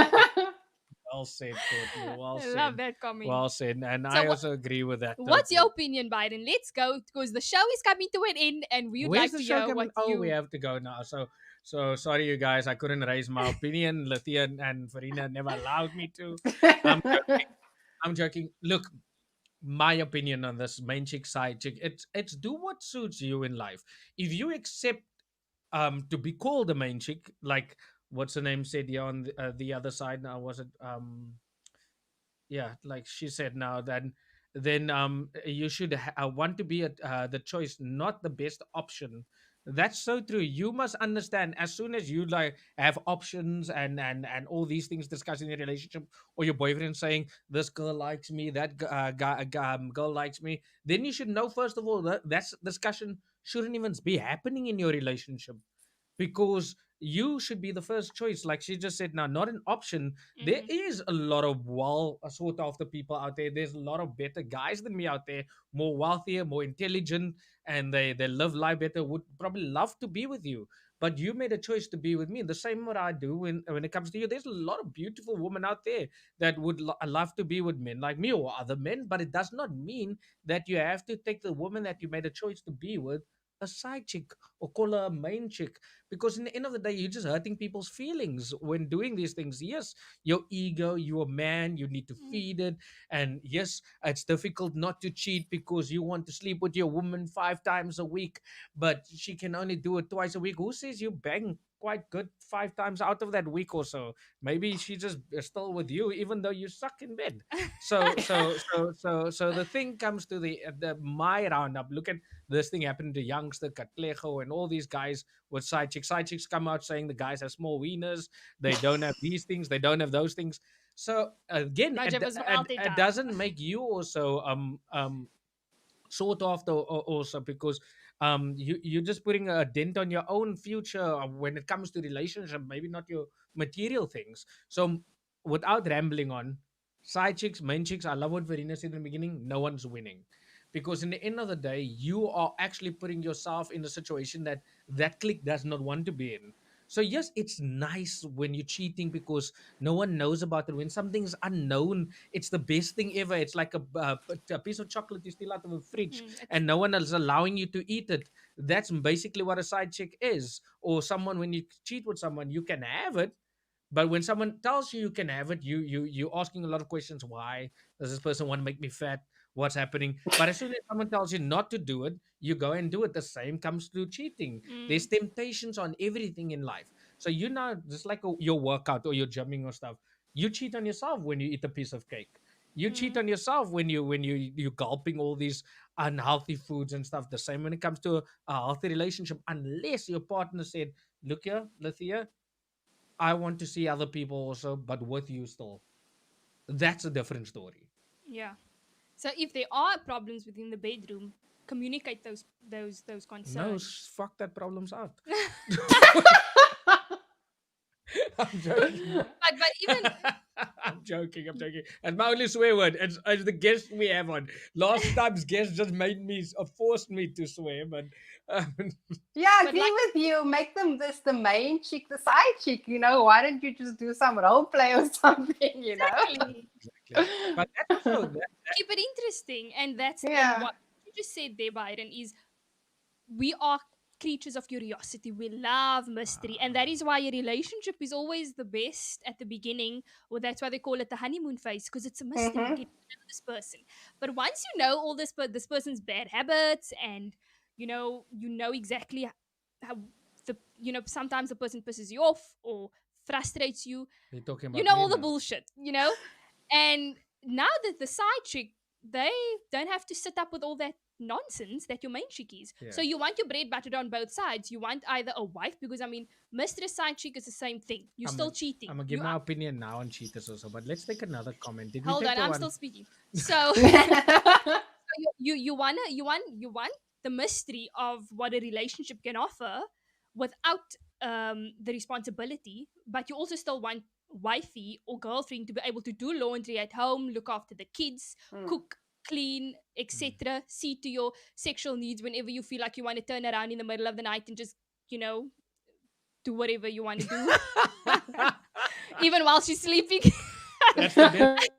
Well said, Courtney. Well I love said. that comment. Well said. And So I also agree with that. what's your Totally. opinion, Biden? Let's go because the show is coming to an end and we would Where's like the to show hear coming? what Oh, we you. have to go now. So sorry, you guys. I couldn't raise my opinion. Lethea and Farina never allowed me to. I'm joking. I'm joking. Look, my opinion on this main chick side chick. It's do what suits you in life. If you accept to be called the main chick, like what's her name said here on the other side now, was it yeah, like she said now, then you should want to be the choice, not the best option. That's so true. You must understand, as soon as you like have options and all these things discussed in your relationship, or your boyfriend saying this girl likes me, that girl likes me, then you should know first of all that that's discussion shouldn't even be happening in your relationship, because you should be the first choice, like she just said now, not an option. There Mhm. is a lot of well sort of the people out there. There's a lot of better guys than me out there, more wealthier, more intelligent, and they live life better, would probably love to be with you. But you made a choice to be with me. The same what I do when it comes to you. There's a lot of beautiful women out there that would love to be with men like me or other men, but it does not mean that you have to take the woman that you made a choice to be with a side chick or call her a main chick, because in the end of the day you're just hurting people's feelings when doing these things. Yes, your ego, you're a man, you need to feed it, and yes, it's difficult not to cheat because you want to sleep with your woman 5 times a week, but she can only do it twice a week. Who says you bang quite good 5 times out of that week or so? Maybe she just is still with you even though you suck in bed. So the thing comes to the my roundup. Look at this thing happened to youngster Katlego and all these guys with side chicks. Side chicks come out saying the guys have small wieners, they don't have these things, they don't have those things. So again, Maar it, jy was wel it, altyd it daar. doesn't make you also sort of also, because you're just putting a dent on your own future when it comes to relationship, maybe not your material things. So without rambling on, side chicks, main chicks, I love what Verena said in the beginning, no one's winning, because in the end of the day you are actually putting yourself in a situation that that clique does not want to be in. So yes, it's nice when you're cheating because no one knows about it. When something's unknown, it's the best thing ever. It's like a piece of chocolate you steal out of a fridge It's and no one is allowing you to eat it. That's basically what a side chick is. Or someone, when you cheat with someone, you can have it, but when someone tells you you can have it, you asking a lot of questions. Why does this person want to make me fat? What's happening? But as soon as someone tells you not to do it, you go and do it. The same comes to cheating. There's temptations on everything in life. So you know, just like your workout or your gymming or stuff, you cheat on yourself when you eat a piece of cake. You cheat on yourself when you gulping all these unhealthy foods and stuff. The same when it comes to a healthy relationship, unless your partner said, "Look here, Lithia, I want to see other people also, but with you still." That's a different story. Yeah. So if there are problems within the bedroom, communicate those No, concerns. fuck that problems out. I'm joking. But even I'm joking. I'm joking. And my only swear word is the guest we have on. Last time's guest just made me, forced me to swear, but um, Yeah, I but agree like with you. Make them this the main chick, the side chick. Why don't you just do some role play or something? exactly. exactly. But that's also Keep it interesting. And Yeah. what you just said there, Byron, is we are creatures of curiosity. We love mystery. And that is why a relationship is always the best at the beginning. Or that's why they call it the honeymoon phase, because it's a mystery. You Mm-hmm. get to know this person. But once you know all this person's bad habits, and you know exactly how sometimes the person pisses you off or frustrates you, you're talking you about know me all the now. bullshit. And now that the side chick, they don't have to sit up with all that nonsense that your main chick is. So Yeah. you want your bread buttered on both sides. You want either a wife, because I mean, mistress side chick is the same thing. You're I'm still gonna, cheating. I'm gonna give You my are, opinion now on cheaters also, but let's take another comment. Did we hold take on, the I'm one? still speaking. So you want the mystery of what a relationship can offer without the responsibility, but you also still want wifey or girlfriend to be able to do laundry at home, look after the kids, Mm. cook, clean, etc., see to your sexual needs whenever you feel like you want to turn around in the middle of the night and just you know do whatever you want to do even while she's sleeping. That's the best.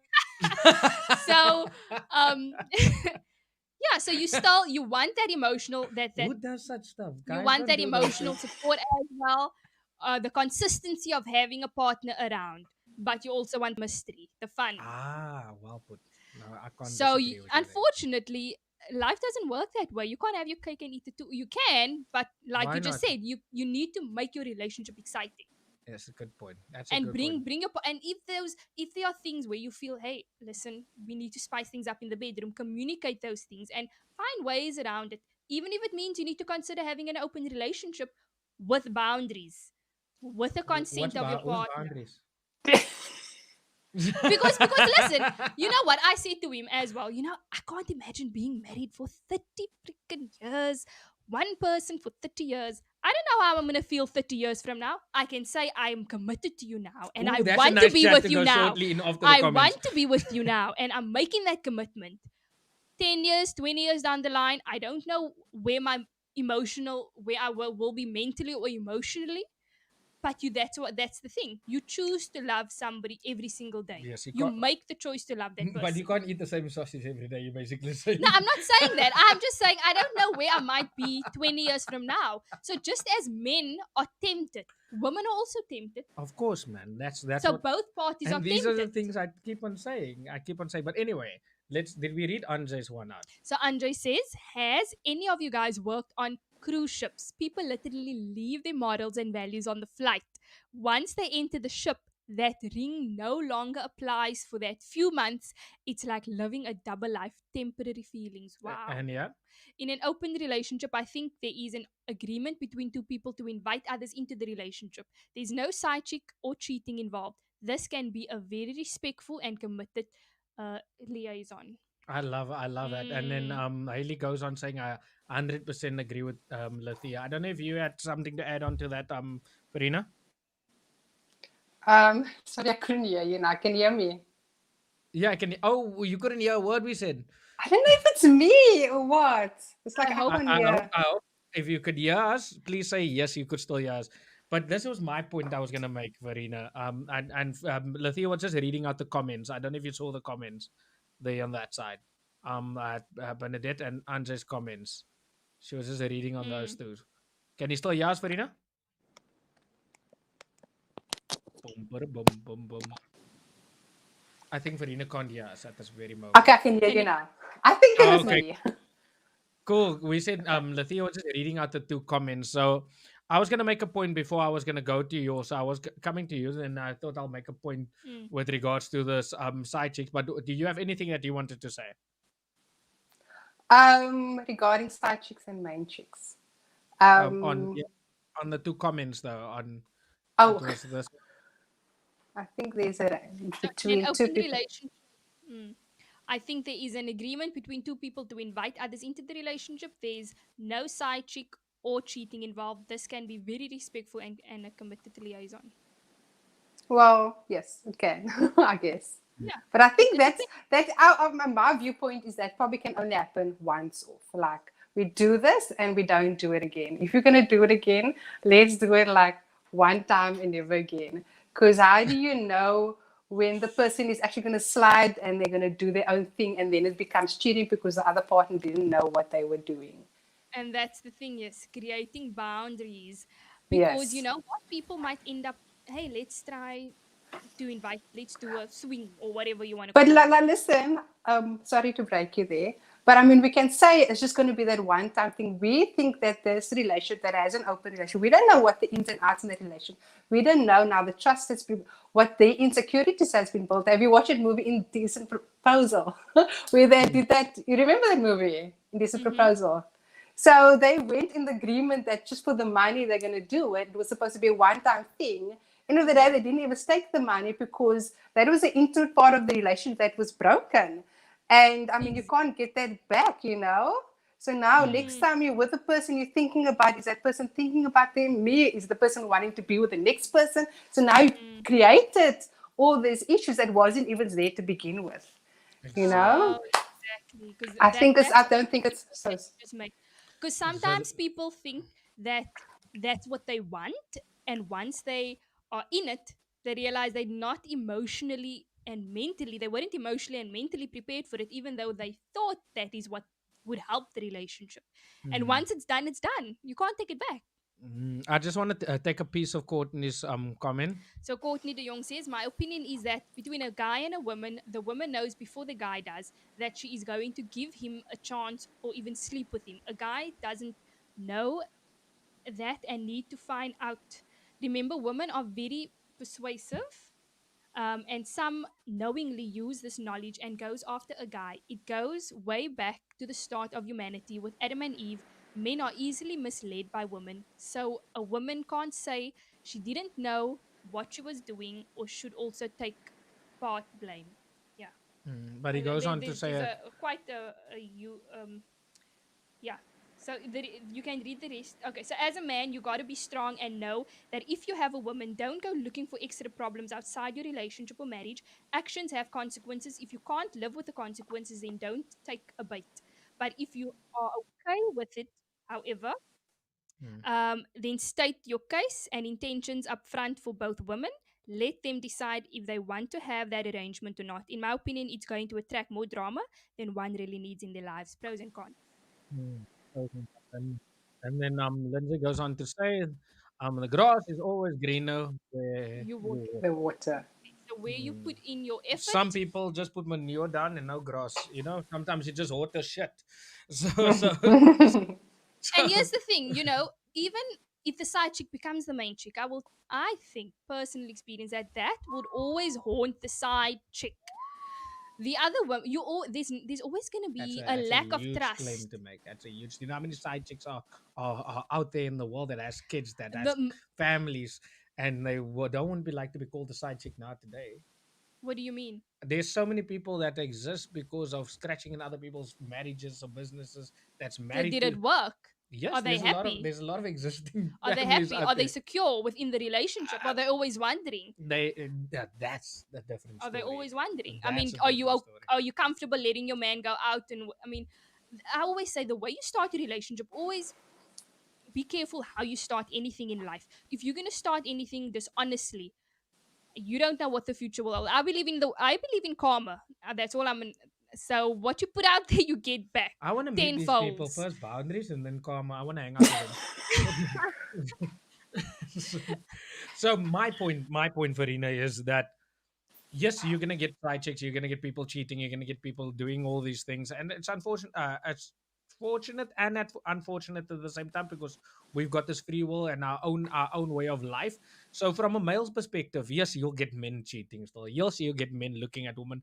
So um yeah, so you want that emotional that Who does such stuff? you Guys want don't that do those emotional things. support as well, the consistency of having a partner around, but you also want mystery, the fun. Well put. No, I can't So disagree with you there. unfortunately, life doesn't work that way. You can't have your cake and eat it too. You can, but like Why you just not? said, you need to make your relationship exciting That's a good point. That's a and good point. bring your and if there are things where you feel, hey, listen, we need to spice things up in the bedroom, communicate those things and find ways around it, even if it means you need to consider having an open relationship with boundaries, with the consent of your What's partner. boundaries? Because listen, you know what I said to him as well, I can't imagine being married for 30 freaking years, one person for 30 years. I don't know how I'm going to feel 30 years from now. I can say I am committed to you now and I Ooh, that's a want to nice be chat with to you go now. shortly in after the I comments. want to be with you now and I'm making that commitment. 10 years, 20 years down the line, I don't know where I will be mentally or emotionally. But that's the thing. You choose to love somebody every single day. Yes, you You can't. make the choice to love that But you person. can't eat the same sausage every day. You basically No, saying. I'm not saying that. I'm just saying I don't know where I might be 20 years from now. So just as men are tempted, women are also tempted. Of course, man. That's So what. both parties are And these are the tempted. things I keep on saying. I keep on saying. But anyway, let's. Did we read Anjay's one out? So Andre says, has any of you guys worked on cruise ships? People literally leave their morals and values on the flight. Once they enter the ship, that ring no longer applies for that few months. It's like living a double life, temporary feelings. Wow. And yeah, In an open relationship, I think there is an agreement between two people to invite others into the relationship. There's no side chick or cheating involved. This can be a very respectful and committed liaison. I love that. And then Mm. Haley goes on saying I 100% agree with Lithia. I don't know if you had something to add on to that, Farina. Sorry, I couldn't hear you now. Can you hear me? Yeah, I can. Oh, you couldn't hear a word we said. I don't know if it's me or what. It's like I I hope can't I hope, hear. I hope if you could hear us, please say yes. You could still hear us. But this was my point I was gonna make, Verena. And Lithia was just reading out the comments. I don't know if you saw the comments there on that side. At Bernadette and Andre's comments. She was just reading on those Mm. two. Can you still hear us, Verena? Boom, bada, boom, boom, boom. I think Verena can't hear us at this very moment. Okay, I can hear Can you you- now. I think it Oh, was okay. me. Cool. We said Lithia was just reading out the two comments. So I was gonna make a point before I was gonna go to yours. I was coming to you, and I thought I'll make a point Mm. with regards to this side chicks. But do you have anything that you wanted to say? Regarding side chicks and main chicks. On Um, yeah, on the two comments though, on it oh, was this. I think there's a So in an between two open people. relationship, mm, I think there is an agreement between two people to invite others into the relationship. There's no side chick or cheating involved. This can be very respectful and a committed liaison. Well, yes, it can, I guess. Yeah. But I think It that's my viewpoint is that probably can only happen once off. Like we do this and we don't do it again. If you're gonna do it again, let's do it like one time and never again. Because how do you know when the person is actually gonna slide and they're gonna do their own thing and then it becomes cheating because the other partner didn't know what they were doing? And that's the thing, yes, creating boundaries. Because you Yes. know what, people might end up, hey, let's do a swing or whatever you want to But call it. listen, sorry to break you there. But I mean, we can say it's just going to be that one time thing. We think that this relationship that has an open relationship, we don't know what the ins and outs in that relationship. We don't know now the trust that's been, what the insecurities has been built. Have you watched that movie Indecent Proposal? Where they did that? You remember that movie, Indecent Mm-hmm. Proposal? So they went in the agreement that just for the money they're going to do it. It was supposed to be a one-time thing. End of the day, they didn't even stake the money because that was an intimate part of the relationship that was broken. And I mean, you can't get that back, you know? So now, next Mm. time you're with a person you're thinking about, is that person thinking about them? Me, is the person wanting to be with the next person? So now you Mm. created all these issues that wasn't even there to begin with, you know? Oh, exactly. Because I think it's, that's I don't think it's so. just make. Because So sometimes people think that that's what they want, and once they are in it, they realize they're not emotionally and mentally. They weren't emotionally and mentally prepared for it, even though they thought that is what would help the relationship. And mm, once it's done, it's done. You can't take it back. I just want to take a piece of Courtney's comment. So Courtney de Jong says, my opinion is that between a guy and a woman, the woman knows before the guy does that she is going to give him a chance or even sleep with him. A guy doesn't know that and need to find out. Remember, women are very persuasive. And some knowingly use this knowledge and goes after a guy. It goes way back to the start of humanity with Adam and Eve. Men are easily misled by women, so a woman can't say she didn't know what she was doing or should also take part blame. Yeah, But he goes on to there's say, a quite a you yeah. So you can read the rest. Okay, so as a man, you got to be strong and know that if you have a woman, don't go looking for extra problems outside your relationship or marriage. Actions have consequences. If you can't live with the consequences, then don't take a bait. But if you are okay with it, however, mm, then state your case and intentions up front for both women. Let them decide if they want to have that arrangement or not. In my opinion, it's going to attract more drama than one really needs in their lives. Pros and cons. mm, and, and then Lindsay goes on to say, the grass is always greener where You you water. walk. The water. So where you Mm. put in your Some effort. people just put manure down and no grass. You know, sometimes you just water shit. So so And so. here's the thing, even if the side chick becomes the main chick, I think personal experience that would always haunt the side chick. The other one, there's always gonna That's be a a that's a lack of huge claim trust. to make. That's a huge. You know how many side chicks are out there in the world that has kids, that The has families, and they don't want to be like to be called a side chick now today. What do you mean? There's so many people that exist because of scratching in other people's marriages or businesses. That's married Did to. it work? Yes, Are they happy? there's a lot of existing Are they families happy? out Are they there. secure within the relationship? Are they always wondering? That's the different Are they story. always wondering? I That's mean, a different story. are you comfortable letting your man go out? And I mean, I always say the way you start a relationship, always be careful how you start anything in life. If you're gonna start anything dishonestly, you don't know what the future will hold. I believe in karma. That's all I'm. So what you put out there, you get back I want to meet these people tenfolds. first, boundaries, and then karma. I want to hang out with them. so, so my point, Farina, is that yes, you're gonna get side chicks, you're gonna get people cheating, you're gonna get people doing all these things, and it's unfortunate. It's fortunate and unfortunate at the same time, because we've got this free will and our own way of life. So from a male's perspective, yes, you'll get men cheating still. Yes, you'll get men looking at women.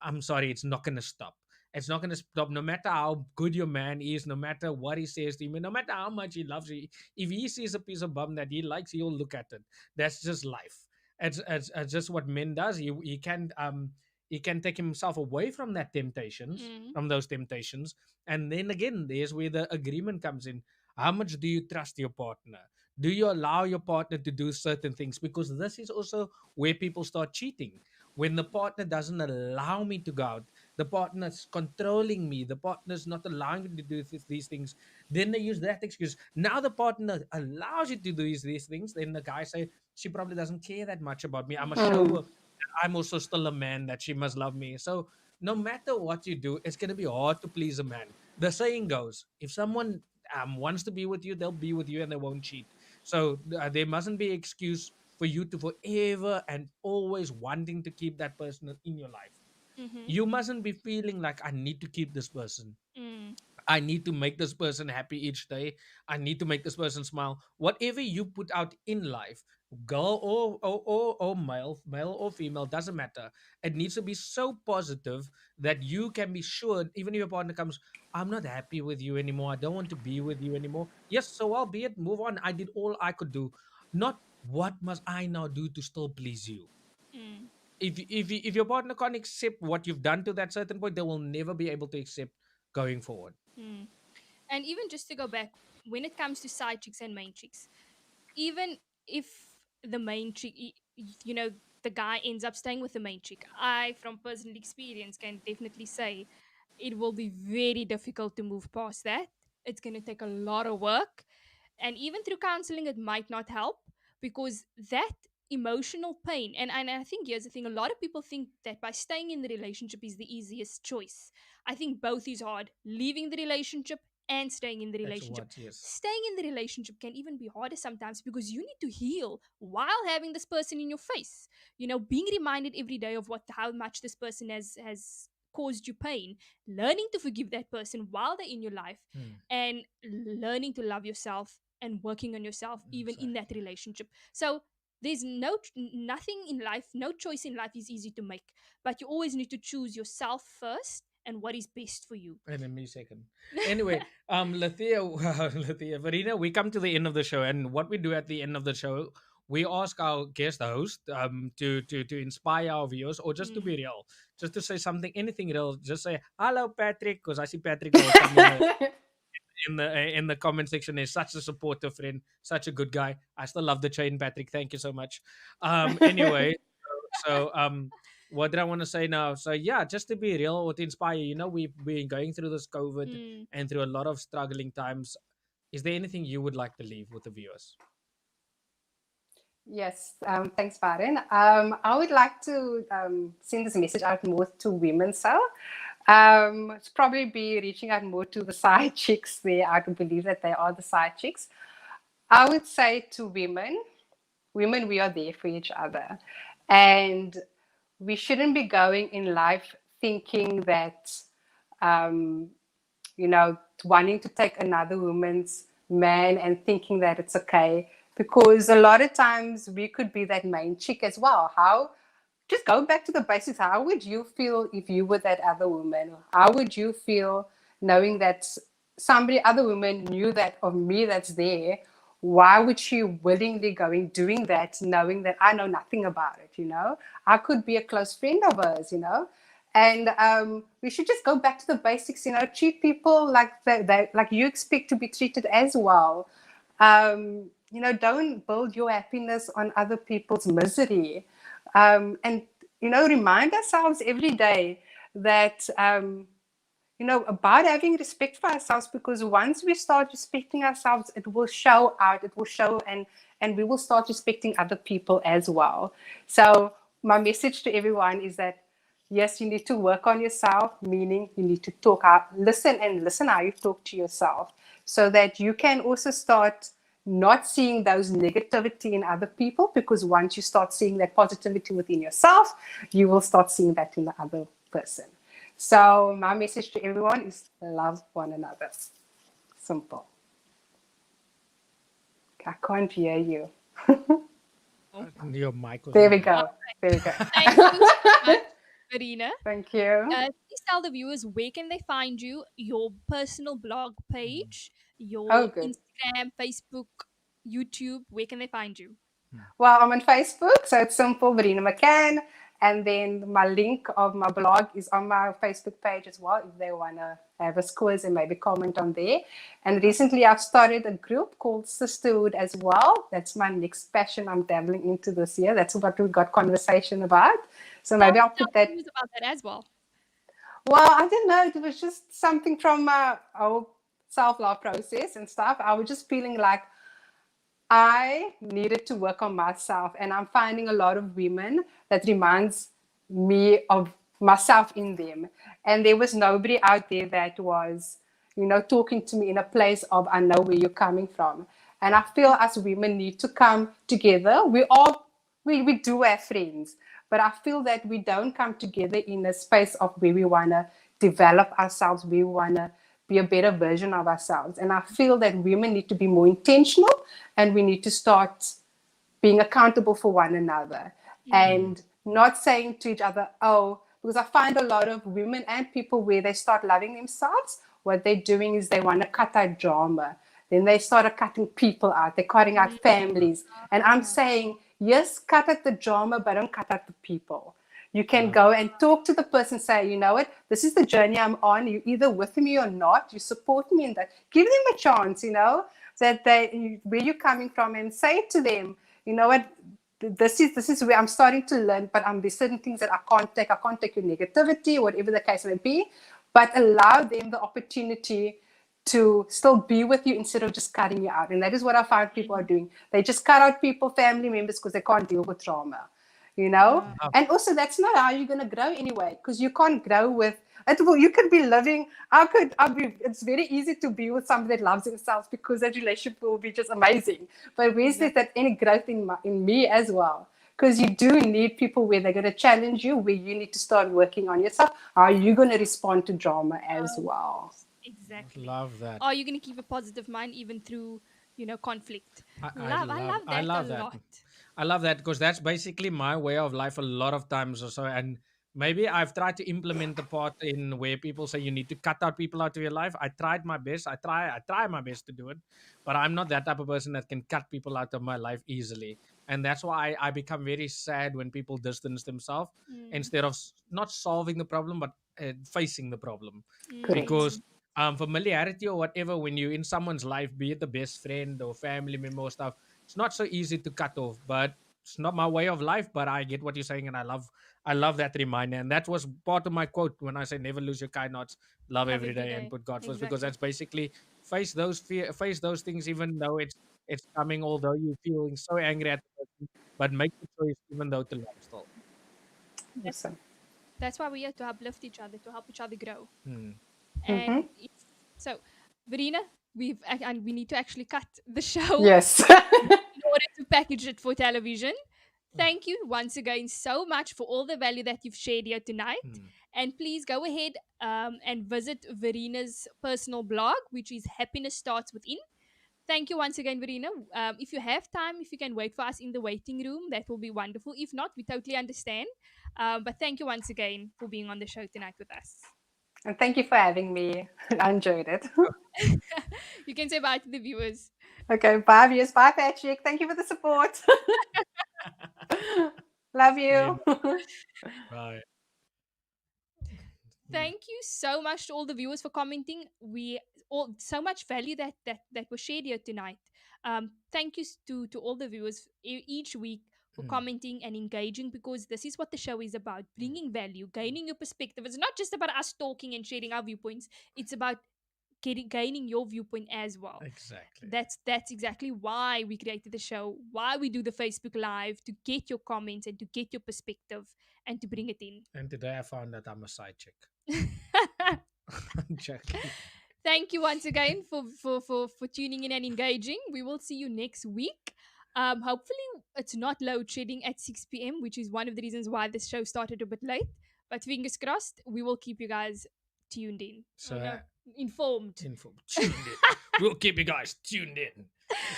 I'm sorry, it's not gonna stop. It's not gonna stop, no matter how good your man is, no matter what he says to you, no matter how much he loves you. If he sees a piece of bum that he likes, he'll look at it. That's just life. It's just what men does. He can take himself away from that temptations, Mm. from those temptations. And then again, there's where the agreement comes in. How much do you trust your partner? Do you allow your partner to do certain things? Because this is also where people start cheating. When the partner doesn't allow me to go out, the partner's controlling me, the partner's not allowing me to do these things, then they use that excuse. Now the partner allows you to do these things, then the guy say, she probably doesn't care that much about me. I must show her Mm. that I'm also still a man, that she must love me. So no matter what you do, it's going to be hard to please a man. The saying goes, if someone wants to be with you, they'll be with you and they won't cheat. So there mustn't be excuse for you to forever and always wanting to keep that person in your life. Mm-hmm. You mustn't be feeling like, I need to keep this person, Mm. I need to make this person happy each day. I need to make this person smile. Whatever you put out in life, girl or male or female, doesn't matter. It needs to be so positive that you can be sure, even if your partner comes, I'm not happy with you anymore. I don't want to be with you anymore. Yes, so I'll be it. Move on. I did all I could do. Not what must I now do to still please you. Mm. If your partner can't accept what you've done to that certain point, they will never be able to accept going forward. Mm. And even just to go back, when it comes to side chicks and main chicks, even if the main chick, the guy ends up staying with the main chick, I, from personal experience, can definitely say it will be very difficult to move past that. It's going to take a lot of work. And even through counseling, it might not help, because that emotional pain, and I think here's the thing, a lot of people think that by staying in the relationship is the easiest choice. I think both is hard, leaving the relationship and staying in the That's relationship. what, yes. Staying in the relationship can even be harder sometimes, because you need to heal while having this person in your face. Being reminded every day of how much this person has caused you pain, learning to forgive that person while they're in your life, Hmm. and learning to love yourself and working on yourself even in that Exactly. relationship. So there's nothing in life, no choice in life is easy to make, but you always need to choose yourself first and what is best for you. And a millisecond. Anyway, Lathia, Lathia, Verena, we come to the end of the show, and what we do at the end of the show, we ask our guest host to inspire our viewers, or just to Mm. be real, just to say something, anything real. Just say hello, Patrick, because I see Patrick will come in the comment section. Is such a supportive friend, such a good guy. I still love the chain, Patrick. Thank you so much. Anyway, so what did I want to say now? So yeah, just to be real, or to inspire, we've been going through this COVID Mm. and through a lot of struggling times. Is there anything you would like to leave with the viewers? Yes, thanks, Baron. I would like to send this message out more to women. So, it's probably be reaching out more to the side chicks there. I can believe that they are the side chicks. I would say to women, we are there for each other. And we shouldn't be going in life thinking that, um, wanting to take another woman's man and thinking that it's okay. Because a lot of times we could be that main chick as well. Just go back to the basics. How would you feel if you were that other woman? How would you feel knowing that other woman knew that of me that's there? Why would she willingly going doing that, knowing that I know nothing about it? I could be a close friend of hers. And we should just go back to the basics, treat people like like you expect to be treated as well. Don't build your happiness on other people's misery. And remind ourselves every day that about having respect for ourselves, because once we start respecting ourselves, it will show out, it will show, and we will start respecting other people as well. So my message to everyone is that yes, you need to work on yourself, meaning you need to listen how you talk to yourself, so that you can also start not seeing those negativity in other people, because once you start seeing that positivity within yourself, you will start seeing that in the other person. So my message to everyone is love one another. Simple. I can't hear you. Your mic was There on we mute. go. There we go. Thank you so much, Verena. Thank you. Please tell the viewers where can they find you, your personal blog page, Oh, your good. Instagram, Facebook, YouTube. Where can they find you? Well, I'm on Facebook, so it's simple, Verena McCann. And then my link of my blog is on my Facebook page as well, if they want to have a quiz and maybe comment on there. And recently I've started a group called Sisterhood as well. That's my next passion I'm dabbling into this year. That's what we got conversation about. So maybe I'll put that. Tell us about that as well. Well, I don't know. It was just something from my whole self-love process and stuff. I was just feeling like I needed to work on myself, and I'm finding a lot of women that reminds me of myself in them. And there was nobody out there that was, talking to me in a place of I know where you're coming from. And I feel as women need to come together. We do have friends, but I feel that we don't come together in a space of where we want to develop ourselves, we want to be a better version of ourselves. And I feel that women need to be more intentional, and we need to start being accountable for one another and not saying to each other, oh, because I find a lot of women and people where they start loving themselves, what they're doing is they want to cut out drama. Then they started cutting people out. They're cutting out families. And I'm saying, yes, cut out the drama, but don't cut out the people. You can go and talk to the person, say, you know what, this is the journey I'm on. You're either with me or not. You support me in that. Give them a chance, that where you're coming from, and say to them, you know what, this is where I'm starting to learn, but there's certain things that I can't take. I can't take your negativity, whatever the case may be, but allow them the opportunity to still be with you instead of just cutting you out. And that is what I find people are doing. They just cut out people, family members, because they can't deal with trauma. And also that's not how you're going to grow anyway, because you can't grow with it. You could be living, it's very easy to be with somebody that loves themselves, because that relationship will be just amazing. But where's that any growth in me as well? Because you do need people where they're going to challenge you, where you need to start working on yourself. Are you going to respond to drama as well? Exactly. Love that. Are you going to keep a positive mind even through, conflict? I love that a lot. I love that, because that's basically my way of life a lot of times or so. And maybe I've tried to implement the part in where people say you need to cut out people out of your life. I tried my best. I try my best to do it, but I'm not that type of person that can cut people out of my life easily. And that's why I become very sad when people distance themselves instead of not solving the problem, but facing the problem. Correct. Because familiarity or whatever, when you're in someone's life, be it the best friend or family member or stuff, it's not so easy to cut off. But it's not my way of life. But I get what you're saying, and I love that reminder. And that was part of my quote when I say never lose your kind knots, love every day, and put God first, because that's basically face those things, even though it's coming, although you're feeling so angry at the person, but make the choice even though to love still. Awesome. That's why we're here, to uplift each other, to help each other grow. Hmm. And so, Verena, we need to actually cut the show Yes. in order to package it for television. Thank you once again so much for all the value that you've shared here tonight. And please go ahead and visit Verena's personal blog, which is Happiness Starts Within. Thank you once again, Verena. If you have time, if you can wait for us in the waiting room, that will be wonderful. If not, we totally understand. But thank you once again for being on the show tonight with us. And thank you for having me. I enjoyed it. You can say bye to the viewers. Okay, bye viewers. Bye, Patrick. Thank you for the support. Love you. Right. Thank you so much to all the viewers for commenting. We all so much value that was shared here tonight. Thank you to all the viewers each week for commenting and engaging, because this is what the show is about: bringing value, gaining your perspective. It's not just about us talking and sharing our viewpoints. It's about gaining your viewpoint as well. Exactly. That's exactly why we created the show, why we do the Facebook Live, to get your comments and to get your perspective and to bring it in. And today I found that I'm a side chick. I'm joking. Thank you once again for tuning in and engaging. We will see you next week. Hopefully it's not load shedding at 6 p.m., which is one of the reasons why this show started a bit late. But fingers crossed, we will keep you guys tuned in. So Informed. Tuned in. We'll keep you guys tuned in.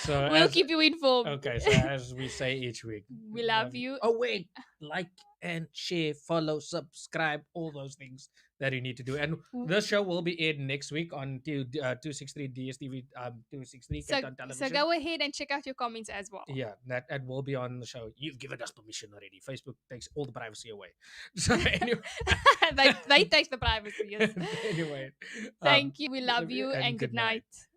So We'll as- keep you informed. Okay, so as we say each week, We love you. Oh wait, like and share, follow, subscribe, all those things that you need to do. And the show will be aired next week on 263 DSTV 263 So, Cape Town Television. so go ahead and check out your comments as well. Yeah, that will be on the show. You've given us permission already. Facebook takes all the privacy away. So anyway, they take the privacy. Yes. anyway, Thank you. We love you, and good night. night.